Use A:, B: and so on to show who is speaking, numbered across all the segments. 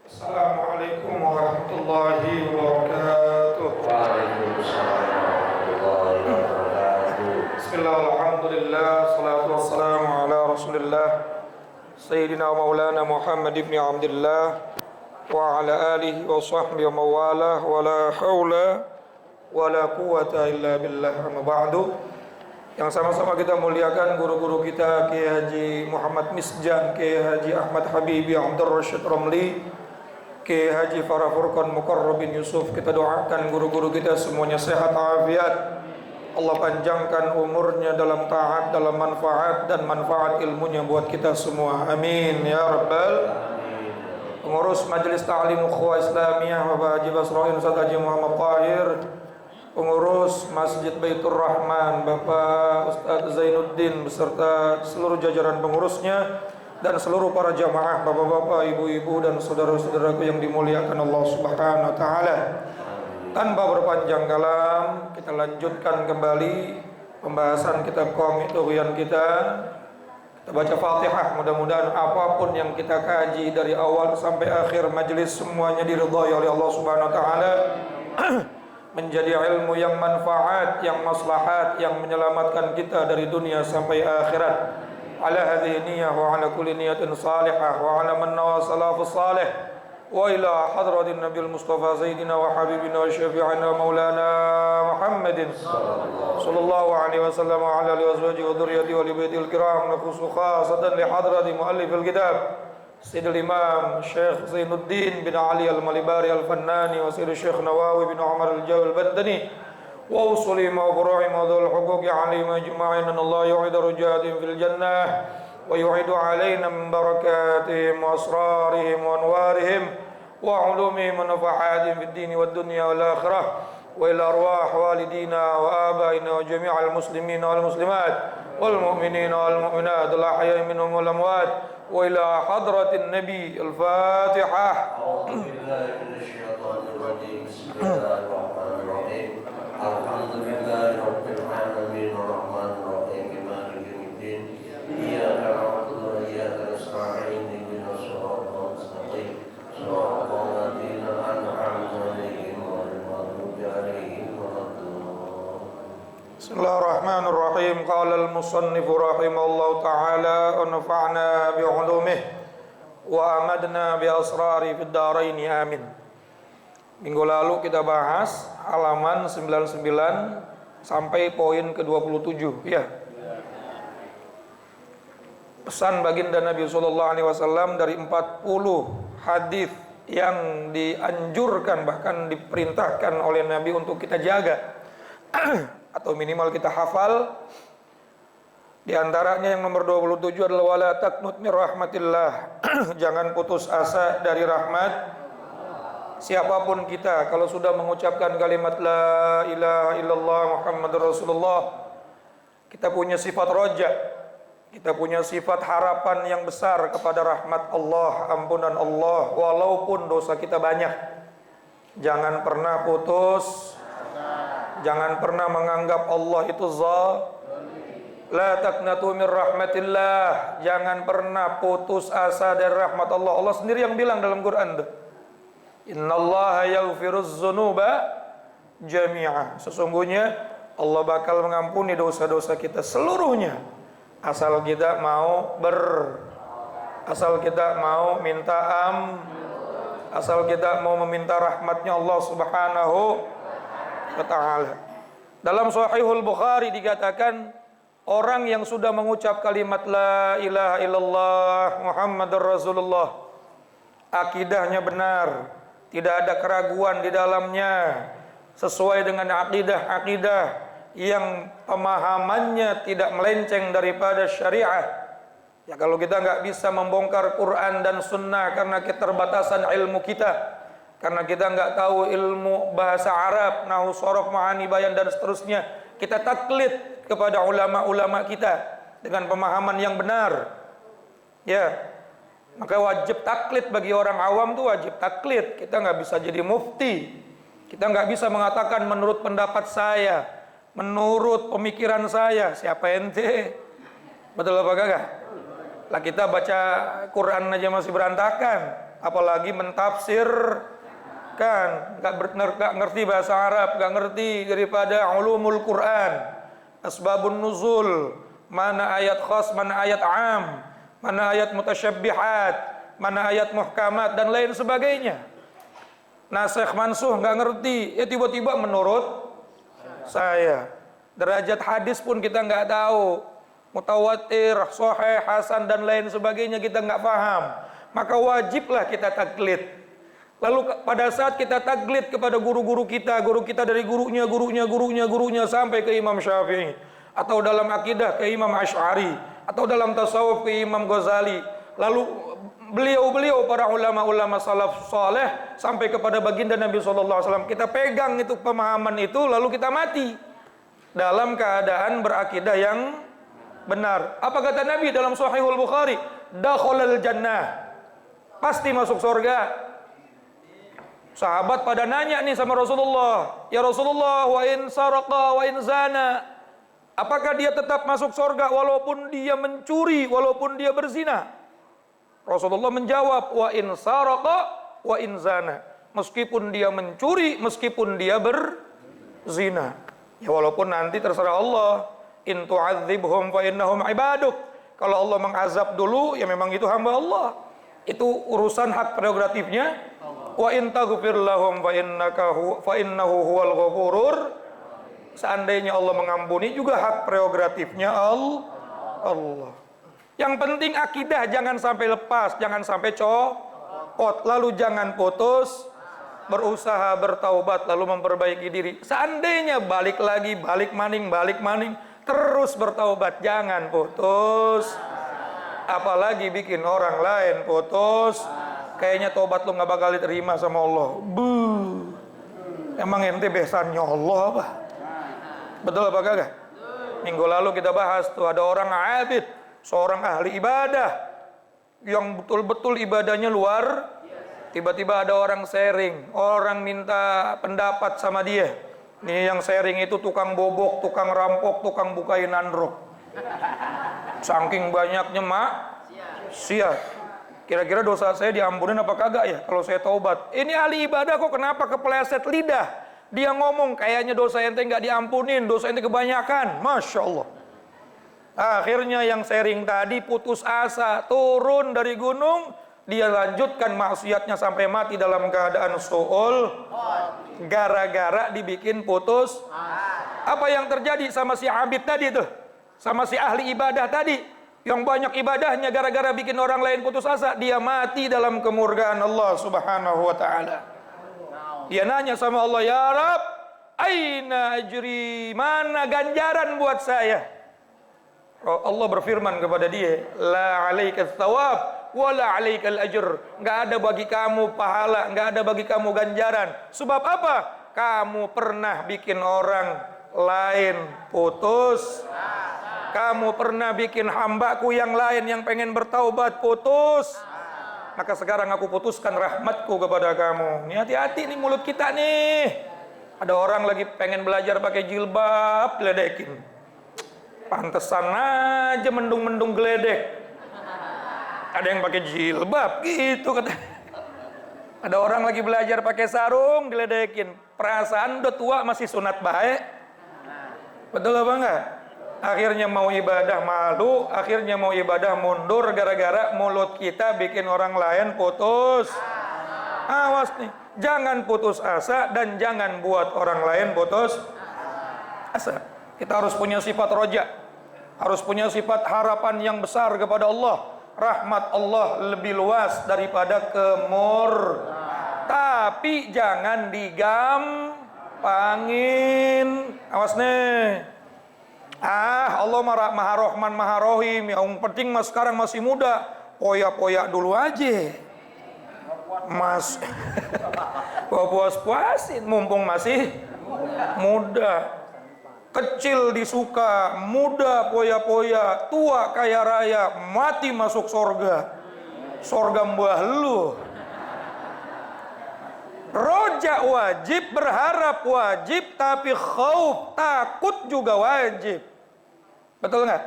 A: Assalamualaikum warahmatullahi wabarakatuh.
B: Waalaikumsalam warahmatullahi wabarakatuh.
A: Bismillah, alhamdulillah, salatu wassalamu ala rasulillah Sayyidina maulana Muhammad ibn Abdullah wa ala alihi wa sahbihi wa mawalah wa la hawla wa la quwata illa billah, amma ba'du. Yang sama-sama kita muliakan guru-guru kita, Kiai Haji Muhammad Misjan, Kiai Haji Ahmad Habibi Abdul Rashid Ramli, Kiai Haji Farah Furqan Muqarrab bin Yusuf. Kita doakan guru-guru kita semuanya sehat afiat, Allah panjangkan umurnya dalam taat, dalam manfaat dan manfaat ilmunya buat kita semua, amin ya rabbal. Pengurus Majelis Ta'lim Ukhuwah Islamiyah Bapak Haji Basroin Ustaz Haji Muhammad Tahir, pengurus Masjid Baitur Rahman Bapak Ustaz Zainuddin beserta seluruh jajaran pengurusnya, dan seluruh para jamaah, bapak-bapak, ibu-ibu dan saudara-saudaraku yang dimuliakan Allah Subhanahu wa taala. Tanpa berpanjang kalam, kita lanjutkan kembali pembahasan kitab Qawmi Tughyan kita. Kita baca Fatihah, mudah-mudahan apapun yang kita kaji dari awal sampai akhir majelis semuanya diridhai oleh Allah Subhanahu wa taala. Menjadi ilmu yang manfaat, yang maslahat, yang menyelamatkan kita dari dunia sampai akhirat. Ala hadhihi niyyah wa ala kulli niyatin salihah wa ala man nawa salafus salih wa ila hadratin nabiyil mustafa sayyidina wa habibina wa syafi'ina maulana Muhammadin sallallahu alaihi wasallam wa ala alihi wa sahbihi wa dhurriyyatihi wa li baitil kiram, nakhusu khasatan li hadrati muallifil kitab Sayyidul Imam Syekh Zainuddin bin Ali Al-Malibari Al-Fannani wa Sayyid Syekh Nawawi bin Umar Al-Jawi Al-Bandani wa usuli ma furu'i ma dhul huquqi alayhim ajma'in, an Allah yu'idu rujatim fil jannah wa yu'idu alayna min barakatihim wa asrarihim wa anwarihim wa ulumihim wa nafahatihim fid dini wad dunya wal akhirah wa ila arwah walidina wa abaina wa jami'al muslimina wal muslimat wal mu'minina wal mu'minat al ahya'i minhum wal amwat wa ila hadratin nabi. Al-Fatihah.
B: A'udzu billahi minasy syaithanir rajim. Bismillahirrahmanirrahim. Alhamdulillahi rabbil alamin arrahmanir rahim maliki yaumiddin. Iyyaka na'budu wa iyyaka nasta'in ihdinas siratal mustaqim. Shiratal ladzina an'amta 'alaihim ghairil maghdubi 'alaihim waladdallin.
A: Bismillahirrahmanirrahim. Qala al-musannif rahimahullahu ta'ala wa nafa'na bi'ulumihi wa amadna bi asrari fid dharain, amin. Minggu lalu kita bahas halaman 99 sampai poin ke-27 ya. Pesan baginda Nabi sallallahu alaihi wasallam dari 40 hadis yang dianjurkan bahkan diperintahkan oleh Nabi untuk kita jaga atau minimal kita hafal. Di antaranya yang nomor 27 adalah wala taqnut mir rahmatillah. Jangan putus asa dari rahmat siapapun kita. Kalau sudah mengucapkan kalimat la ilaha illallah Muhammadur Rasulullah, kita punya sifat roja, kita punya sifat harapan yang besar kepada rahmat Allah, ampunan Allah, walaupun dosa kita banyak. Jangan pernah putus, jangan pernah menganggap Allah itu la taqnatu mir rahmatillah. Jangan pernah putus asa dari rahmat Allah. Allah sendiri yang bilang dalam Quran, innallaha yaghfiruz dzunuba jami'a. Sesungguhnya Allah bakal mengampuni dosa-dosa kita seluruhnya, asal kita mau asal kita mau minta asal kita mau meminta rahmatnya Allah Subhanahu wa ta'ala. Dalam Sahihul Bukhari dikatakan, orang yang sudah mengucap kalimat la ilaha illallah Muhammadur Rasulullah, akidahnya benar, tidak ada keraguan di dalamnya, sesuai dengan akidah yang pemahamannya tidak melenceng daripada syariah. Ya, kalau kita nggak bisa membongkar Quran dan Sunnah karena keterbatasan ilmu kita, karena kita nggak tahu ilmu bahasa Arab, nahwu, shorof, ma'ani, bayan dan seterusnya, kita taklid kepada ulama-ulama kita dengan pemahaman yang benar. Ya, maka wajib taklid bagi orang awam tuh wajib taklid. Kita nggak bisa jadi mufti. Kita nggak bisa mengatakan menurut pendapat saya, menurut pemikiran saya. Siapa ente? Betul apa kagak? Lah kita baca Quran aja masih berantakan. apalagi mentafsirkan, nggak ngerti bahasa Arab, nggak ngerti daripada ulumul Quran, asbabun nuzul, mana ayat khas, mana ayat am, mana ayat mutasyabbihat, mana ayat muhkamat dan lain sebagainya. Nasikh mansuh nggak ngerti, ya tiba-tiba menurut saya. Derajat hadis pun kita nggak tahu, mutawatir, sahih, hasan dan lain sebagainya kita nggak paham. Maka wajiblah kita taklid. Lalu pada saat kita taklid kepada guru kita dari gurunya sampai ke Imam Syafi'i, atau dalam akidah ke Imam Asy'ari, atau dalam tasawuf ke Imam Ghazali, lalu beliau para ulama-ulama salaf saleh sampai kepada baginda Nabi SAW, kita pegang itu pemahaman itu, lalu kita mati dalam keadaan berakidah yang benar. Apa kata Nabi dalam Sahihul Bukhari? Dakhalal jannah, pasti masuk surga. Sahabat pada nanya nih sama Rasulullah, ya Rasulullah, wa in saraqa wa in zana, apakah dia tetap masuk surga walaupun dia mencuri, walaupun dia berzina? Rasulullah menjawab, wa in saraqa wa in zana, meskipun dia mencuri, meskipun dia berzina. Ya walaupun nanti terserah Allah, in tu'adzibhum fa innahum ibaduk. Kalau Allah mengazab dulu, ya memang itu hamba Allah. Itu urusan hak prerogatifnya. Wa in taghfir lahum fa innahu huwal ghafurur. Seandainya Allah mengampuni juga hak prerogatifnya Allah. Yang penting akidah jangan sampai lepas, jangan sampai copot, lalu jangan putus, berusaha bertaubat lalu memperbaiki diri. Seandainya balik lagi, balik maning, terus bertaubat, jangan putus. Apalagi bikin orang lain putus, kayaknya taubat lu nggak bakal diterima sama Allah. Emang ente besannya Allah apa? Betul apa kagak? Minggu lalu kita bahas tuh, ada orang abid, seorang ahli ibadah yang betul-betul ibadahnya luar. Tiba-tiba ada orang sharing, orang minta pendapat sama dia. Nih yang sharing itu tukang bobok, tukang rampok, tukang bukain androk. Saking banyaknya maksiat. Kira-kira dosa saya diampunin apa kagak ya kalau saya taubat? Ini ahli ibadah kok kenapa kepleset lidah? Dia ngomong kayaknya dosa ente nggak diampunin, dosa ente kebanyakan. Masya Allah. Akhirnya yang sharing tadi putus asa, turun dari gunung, dia lanjutkan maksiatnya sampai mati dalam keadaan su'ul, gara-gara dibikin putus. Apa yang terjadi sama si abid tadi tuh, sama si ahli ibadah tadi yang banyak ibadahnya, gara-gara bikin orang lain putus asa, dia mati dalam kemurkaan Allah Subhanahu wa taala. Dia nanya sama Allah, ya Rab, aina ajri, mana ganjaran buat saya? Allah berfirman kepada dia, la alaikas thawab wala alaikal ajr. Enggak ada bagi kamu pahala, enggak ada bagi kamu ganjaran. Sebab apa? Kamu pernah bikin orang lain putus. Kamu pernah bikin hambaku yang lain yang pengen bertaubat putus. Maka sekarang aku putuskan rahmatku kepada kamu. Nih hati-hati nih mulut kita nih. Ada orang lagi pengen belajar pakai jilbab, ledekin. Pantesan aja mendung-mendung geledek. Ada yang pakai jilbab gitu kata. Ada orang lagi belajar pakai sarung, diledekin. Perasaan udah tua masih sunat baik. Betul apa enggak? Akhirnya mau ibadah malu, akhirnya mau ibadah mundur gara-gara mulut kita bikin orang lain putus. Awas nih, jangan putus asa dan jangan buat orang lain putus asa. Kita harus punya sifat roja, harus punya sifat harapan yang besar kepada Allah. Rahmat Allah lebih luas daripada tapi jangan digampangin. Awas nih. Allah maha Rahman maha Rahim. Yang penting mas sekarang masih muda, poya-poya dulu aja. Mas puas-puasin mumpung masih muda. Kecil disuka, muda poya-poya, tua kaya raya, mati masuk sorga. Sorga mbah lu. Roja wajib, berharap wajib, tapi khauf, takut juga wajib. Betul nggak?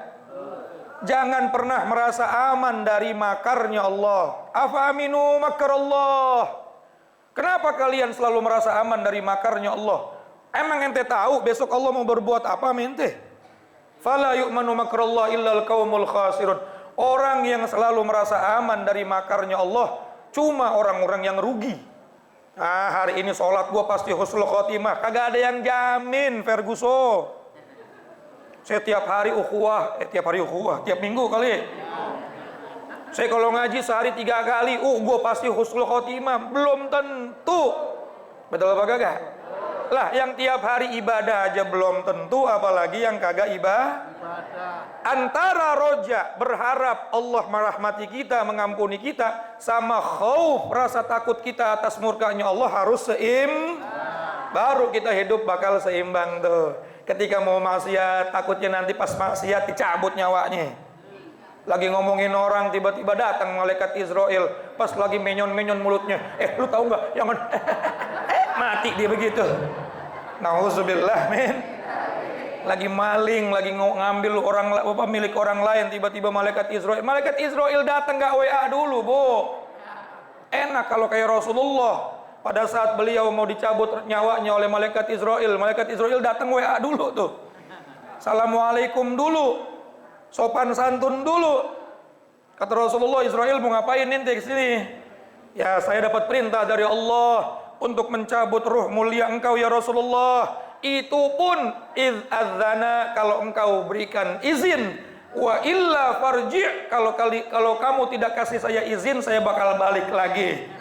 A: Jangan pernah merasa aman dari makarnya Allah. Afa aminu makarallah. Kenapa kalian selalu merasa aman dari makarnya Allah? Emang ente tahu besok Allah mau berbuat apa sama ente? Fala yu'manu makrallah illal qaumul khasirun. Orang yang selalu merasa aman dari makarnya Allah cuma orang-orang yang rugi. Hari ini sholat gua pasti husnul khotimah. Kagak ada yang jamin, Ferguson. Saya tiap hari ukhuwah, tiap minggu kali. Saya kalau ngaji sehari 3 kali, gue pasti husnul khotimah. Belum tentu. Betul apa kagak? Lah, yang tiap hari ibadah aja belum tentu, apalagi yang kagak ibadah. Antara roja, berharap Allah merahmati kita, mengampuni kita, sama khauf, rasa takut kita atas murkanya Allah harus baru kita hidup bakal seimbang tuh. Ketika mau maksiat, takutnya nanti pas maksiat dicabut nyawanya. Lagi ngomongin orang, tiba-tiba datang malaikat Israel. Pas lagi menyon-menyon mulutnya. Lu tahu nggak? Jangan mati dia begitu. Nauzubillah min. Lagi maling, lagi ngambil milik orang lain, tiba-tiba malaikat Israel. Malaikat Israel datang nggak WA dulu, Bu. Enak kalau kayak Rasulullah. Pada saat beliau mau dicabut nyawanya oleh malaikat Israel datang WA dulu tuh. Assalamualaikum dulu. Sopan santun dulu. Kata Rasulullah, Israel mau ngapain ente kesini? Ya, saya dapat perintah dari Allah untuk mencabut ruh mulia engkau ya Rasulullah. Itu pun iz adzana, kalau engkau berikan izin. Wa illa farji', kalau kamu tidak kasih saya izin, saya bakal balik lagi.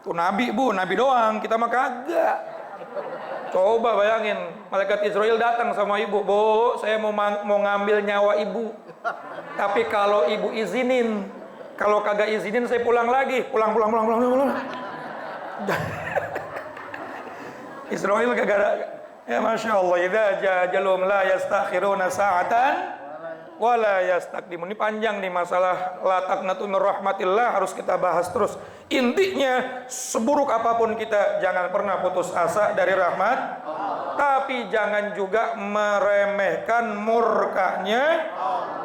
A: Tuh Nabi, Bu, Nabi doang, kita mah kagak. Coba bayangin, malaikat Israel datang sama ibu, Bu, saya mau ngambil nyawa ibu. Tapi kalau ibu izinin, kalau kagak izinin saya pulang lagi. Pulang. Israel kagak ada. Ya Masya Allah, idza jajalum la yastakhiruna sa'atan wa la yastaqdimun. Ini panjang nih masalah la taqnatu mir rahmatillah, harus kita bahas terus. Intinya, seburuk apapun kita, jangan pernah putus asa dari rahmat, tapi jangan juga meremehkan murkanya.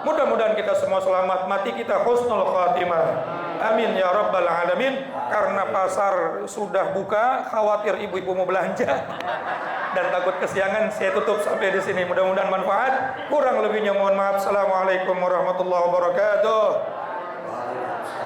A: Mudah-mudahan kita semua selamat, mati kita husnul khatimah. Amin ya rabbal alamin. Karena pasar sudah buka, khawatir ibu-ibu mau belanja dan takut kesiangan, saya tutup sampai di sini. Mudah-mudahan manfaat. Kurang lebihnya mohon maaf. Assalamualaikum warahmatullahi wabarakatuh.